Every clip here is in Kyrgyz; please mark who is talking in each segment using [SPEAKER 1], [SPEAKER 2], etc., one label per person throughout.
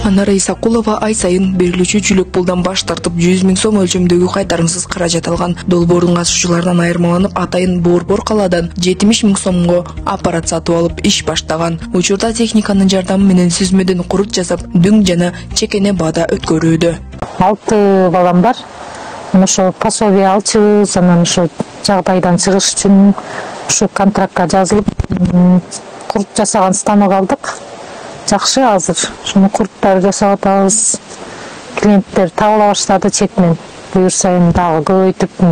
[SPEAKER 1] Анара Исакулова ай сайын берилүүчү жүлөк пулдан баш тартып 100 000 сом өлчөмдөгү кайтарымсыз каражат алган. Долбоордун катышуучуларынан айырмаланып, атайын Борбор калаадан 70 000 сомго аппарат сатып алып иш баштаган. Учурда техниканын жардамы менен сүзмөдөн курут жасап, дүң жана чекене баада өткөрүүдө.
[SPEAKER 2] 6 балам бар. Ошо пособие алчыбыз, анан ошо жагдайдан чыгыш үчүн ушу контрактка жазылып, курут жасаган станок алдык. Жакшы азыр. Шуну курттар жасап атабыз. Клиенттер табыла баштады четинен. Буюрса эми дагы көбөйтүп,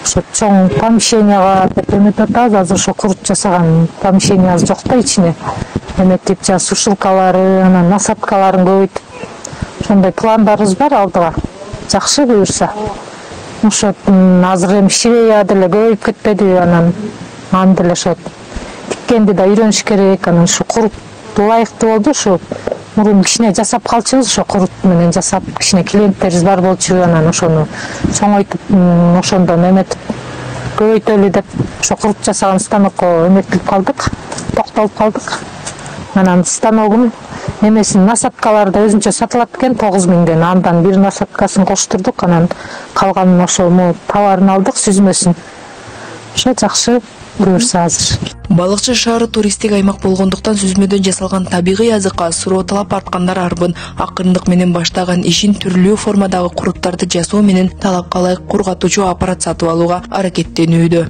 [SPEAKER 2] ошо чоң помещенияга өмүт атабыз. Азыр ошо курут жасаган помещениясы жок да ичине. Эметип жана сушилкалары, анан насадкаларын көбөйтүп, ошондой пландарыбыз бар алдыга. Жакшы буюрса. Ошо азыр эми ширея деле көбөйүп кетпеди, анан аны деле ошо тиккенди да үйрөнүш керек. Анан ошо курут ылайыктуу болду. Ошо мурун кичине жасап калчыбыз, ошо курут менен жасап, кичине клиенттерибиз бар болчу, анан ошону чоңойтуп, ошондон эметип көбөйтөлү деп ошо курут жасаган станокко эметилип калдык, токтолуп калдык. Анан станогун эмесин насадкалары да өзүнчө сатылат экен 9 000ден. Андан бир насадкасын коштурдук, анан калганын ошо товарын алдык, сүзмөсүн. Ошо жакшы буюрса азыр.
[SPEAKER 1] Балыкчы шаары туристтик аймак болгондуктан сүзмөдөн жасалган табигый азыкка суроо талап арткандар арбын акырындык менен баштаган ишин түрлүү формадагы куруттарды жасоо менен талапка ылайык кургатуучу аппарат сатып алууга аракеттенүүдө.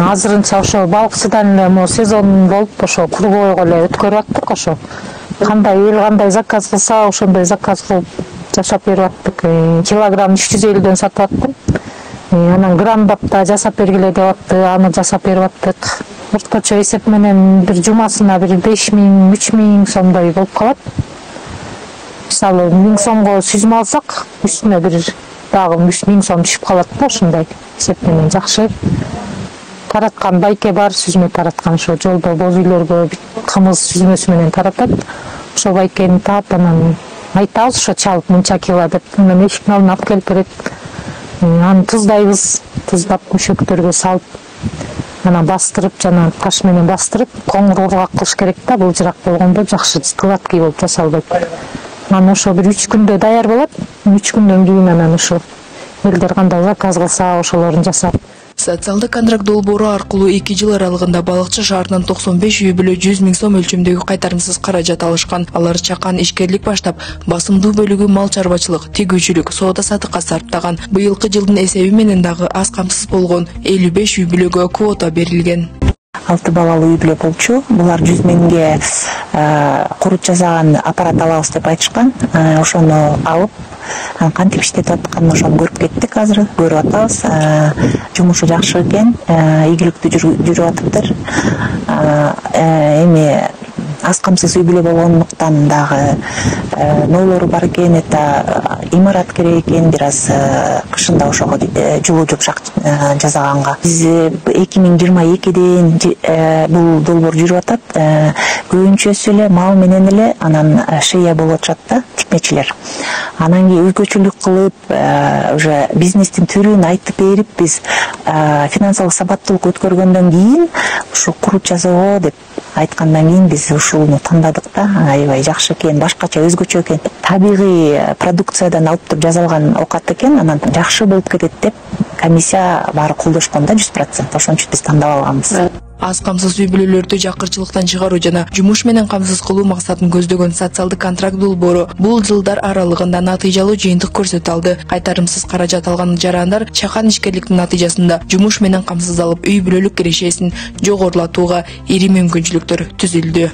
[SPEAKER 2] Азырынча ошо балыкчыдан эле сезон болуп, ошо кругойго эле өткөрүп аттык. Ошо кандай эл кандай заказ кылса, ошондой заказ кылып жашап берип аттык. Килограмм 350ден сатып аттым. Анан граммдап да жасап бергиле деп атты, аны жасап берип аттык. Орточо эсеп менен бир жумасына бир 5 000, 3 000 сомдой болуп калат. Мисалы 1000 сомго сүзмө алсак, үстүнө бир дагы 3000 сом түшүп калат да, ушундай эсеп менен жакшы. Тараткан байке бар, сүзмө тараткан, ошо жолдо боз үйлөргө кымыз сүзмөсү менен таратат. Ошо байкени таап, анан айтабыз ошо чалып мынча кило деп, анан эшиктин алдына алып келип берет. Аны туздайбыз, туздап мушөктөргө салып, анан бастырып, жана таш менен бастырып, коңур ургак кылыш керек да, былжырак болгондо жакшы гладкий болуп жасалбайт. Анан ошо бир 3 күндө даяр болот. 3 күндөн кийин анан ошо элдер кандай заказ кылса, ошолорун жасап.
[SPEAKER 1] Социалдык контракт долбоору аркылуу 2 жыл аралыгында Балыкчы шаарынан 95 үй бүлө 100 000 сом өлчөмдөгү кайтарымсыз каражат алышкан. Алар чакан ишкерлик баштап, басымдуу бөлүгү мал чарбачылык, тигүүчүлүк, соода сатыкка сарптаган. Быйылкы жылдын эсеби менен дагы аз камсыз болгон 55 үй бүлөгө квота берилген.
[SPEAKER 3] 6 балалуу үй бүлө болчу. Булар 100 000ге курут жасаган аппарат алабыз деп айтышкан. Ошону алып, кантип иштетип атканын ошону көрүп кеттик. Азыр көрүп атабыз. Жумушу жакшы экен, ийгиликтүү жүрүп атыптыр. Эми аз камсыз үй бүлө болгондуктан дагы ноолору бар экен, имарат керек экен, бир аз кышында ошого жылуу жумшак жасаганга. Биз 2022ден бул долбоор жүрүп атат. Көбүнчөсү эле мал менен эле анан шея болуп атышат да, тикмечилер. Анан кийин өзгөчөлүк кылып, уже бизнестин түрүн айтып берип, биз финансылык сабаттуулук өткөргөндөн кийин ушу курут жасоо деп айткандан кийин биз ушуну тандадык да. Аябай жакшы экен, башкача, өзгөчө экен. Табигый продукциядан алып туруп жасалган оокат экен, анан жакшы болуп кетет деп комиссия баары колдошкон да 100%. Ошон үчүн биз тандап алганбыз.
[SPEAKER 1] Аз камсыз үй бүлөлөрдү жакырчылыктан чыгаруу жана жумуш менен камсыз кылуу максатын көздөгөн социалдык контракт долбоору бул жылдар аралыгында натыйжалуу жыйынтык көрсөтө алды. Кайтарымсыз каражат алган жарандар чакан ишкерликтин натыйжасында жумуш менен камсыз алып үй бүлөлүк кирешесин жогорулатууга ири мүмкүнчүлүктөр түзүлдү.